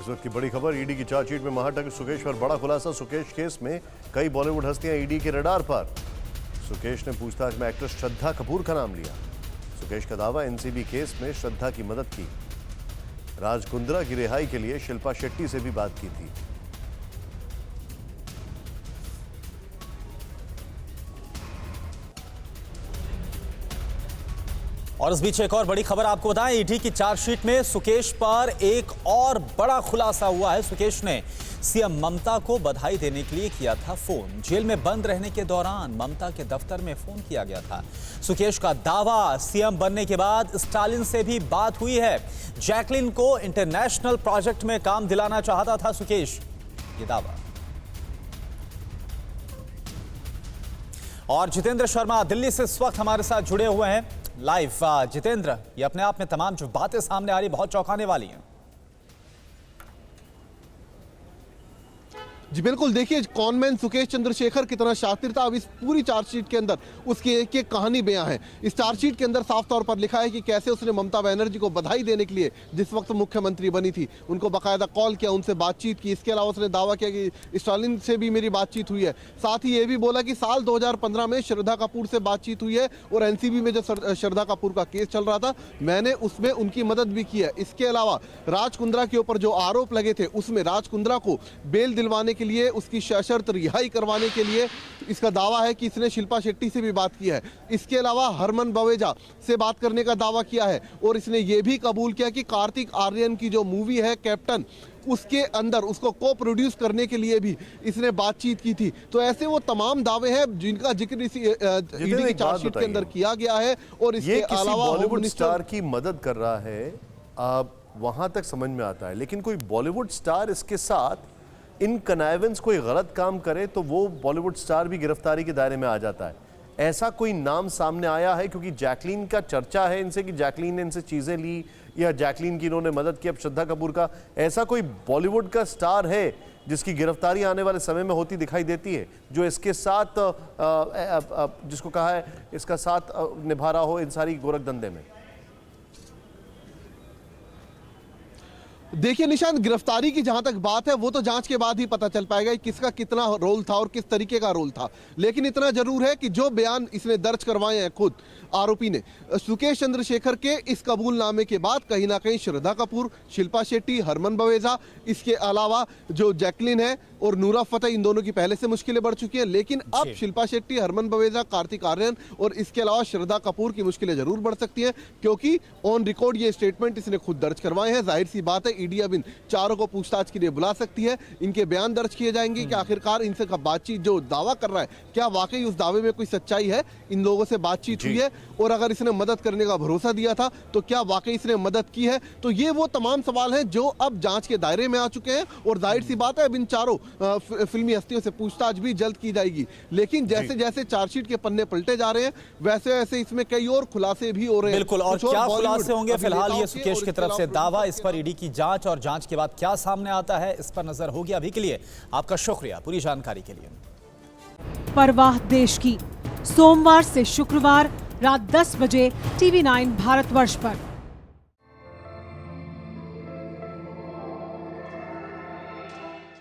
इस वक्त की बड़ी खबर, ईडी की चार्जशीट में महाटक सुकेश पर बड़ा खुलासा। सुकेश केस में कई बॉलीवुड हस्तियां ईडी के रडार पर। सुकेश ने पूछताछ में एक्ट्रेस श्रद्धा कपूर का नाम लिया। सुकेश का दावा, एनसीबी केस में श्रद्धा की मदद की। राज कुंद्रा की रिहाई के लिए शिल्पा शेट्टी से भी बात की थी। और इस बीच एक और बड़ी खबर आपको बताएं, ईडी की चार्जशीट में सुकेश पर एक और बड़ा खुलासा हुआ है। सुकेश ने सीएम ममता को बधाई देने के लिए किया था फोन। जेल में बंद रहने के दौरान ममता के दफ्तर में फोन किया गया था। सुकेश का दावा, सीएम बनने के बाद स्टालिन से भी बात हुई है। जैकलिन को इंटरनेशनल प्रोजेक्ट में काम दिलाना चाहता था सुकेश, ये दावा। और जितेंद्र शर्मा दिल्ली से इस वक्त हमारे साथ जुड़े हुए हैं लाइव। जितेंद्र, ये अपने आप में तमाम जो बातें सामने आ रही बहुत चौंकाने वाली हैं। जी बिल्कुल, देखिए कॉनमैन सुकेश चंद्रशेखर कितना शातिर था। अब इस पूरी चार्जशीट के अंदर उसकी एक एक कहानी बयां है। इस चार्जशीट के अंदर साफ तौर पर लिखा है कि कैसे उसने ममता बनर्जी को बधाई देने के लिए, जिस वक्त मुख्यमंत्री बनी थी, उनको बाकायदा कॉल किया, उनसे बातचीत की। इसके अलावा उसने दावा किया कि स्टालिन से भी मेरी बातचीत हुई है। साथ ही ये भी बोला कि साल 2015 में श्रद्धा कपूर से बातचीत हुई है और एनसीबी में जो श्रद्धा कपूर का केस चल रहा था, मैंने उसमें उनकी मदद भी की है। इसके अलावा राज कुंद्रा के ऊपर जो आरोप लगे थे, उसमें राज कुंद्रा को बेल दिलवाने के लिए, उसकी सशर्त रिहाई करवाने के लिए इसका दावा है कि इसने शिल्पा शेट्टी से भी बात की है। इसके अलावा हरमन बवेजा से बात करने का दावा किया है और इसने ये भी कबूल किया कि कार्तिक आर्यन की जो मूवी है कैप्टन, उसके अंदर उसको को प्रोड्यूस करने के लिए भी इसने बातचीत की थी। तो ऐसे वो तमाम दावे हैं जिनका जिक्र इसी ईडी की चार्जशीट के अंदर किया गया है। और इसके अलावा बॉलीवुड स्टार की मदद कर रहा है, वहां तक समझ में आता है, लेकिन कोई बॉलीवुड स्टार इसके साथ इन कनाइवेंस कोई गलत काम करे तो वो बॉलीवुड स्टार भी गिरफ्तारी के दायरे में आ जाता है। ऐसा कोई नाम सामने आया है? क्योंकि जैकलीन का चर्चा है इनसे कि जैकलीन ने इनसे चीजें ली या जैकलीन की इन्होंने मदद की। अब श्रद्धा कपूर का, ऐसा कोई बॉलीवुड का स्टार है जिसकी गिरफ्तारी आने वाले समय में होती दिखाई देती है, जो इसके साथ जिसको कहा है इसका साथ निभा रहा हो इन सारी गोरखधंधे में? देखिए निशांत, गिरफ्तारी की जहां तक बात है वो तो जांच के बाद ही पता चल पाएगा कि किसका कितना रोल था और किस तरीके का रोल था। लेकिन इतना जरूर है कि जो बयान इसने दर्ज करवाए हैं खुद आरोपी ने, सुकेश चंद्रशेखर के इस कबूलनामे के बाद कहीं ना कहीं श्रद्धा कपूर, शिल्पा शेट्टी, हरमन बवेजा, इसके अलावा जो जैकलिन है और नूरा फतेह, इन दोनों की पहले से मुश्किलें बढ़ चुकी हैं। लेकिन अब शिल्पा शेट्टी, हरमन बवेजा, कार्तिक आर्यन और इसके अलावा श्रद्धा कपूर की मुश्किलें जरूर बढ़ सकती हैं, क्योंकि ऑन रिकॉर्ड ये स्टेटमेंट इसने खुद दर्ज करवाए हैं। जाहिर सी बात है ईडी अब इन चारों को पूछताछ के लिए बुला सकती है। इनके बयान दर्ज किए जाएंगे कि आखिरकार इनसे बातचीत, जो दावा कर रहा है, क्या वाकई उस दावे में कोई सच्चाई है, इन लोगों से बातचीत हुई है, और अगर इसने मदद करने का भरोसा दिया था तो क्या वाकई इसने मदद की है। तो ये वो तमाम सवाल हैं जो अब जांच के दायरे में आ चुके हैं। और जाहिर सी बात है अब इन चारों फिल्मी हस्तियों से पूछताछ भी जल्द की जाएगी। लेकिन जैसे जैसे चार्जशीट के पन्ने पलटे जा रहे हैं, वैसे वैसे इसमें कई और खुलासे भी हो रहे हैं। बिल्कुल, और क्या खुलासे होंगे? फिलहाल ये सुकेश की तरफ से दावा, इस पर ईडी की जांच और जांच के बाद क्या सामने आता है, इस पर नजर होगी। अभी के लिए आपका शुक्रिया पूरी जानकारी के लिए। परवाह देश की, सोमवार से शुक्रवार रात 10 बजे TV9 भारतवर्ष पर।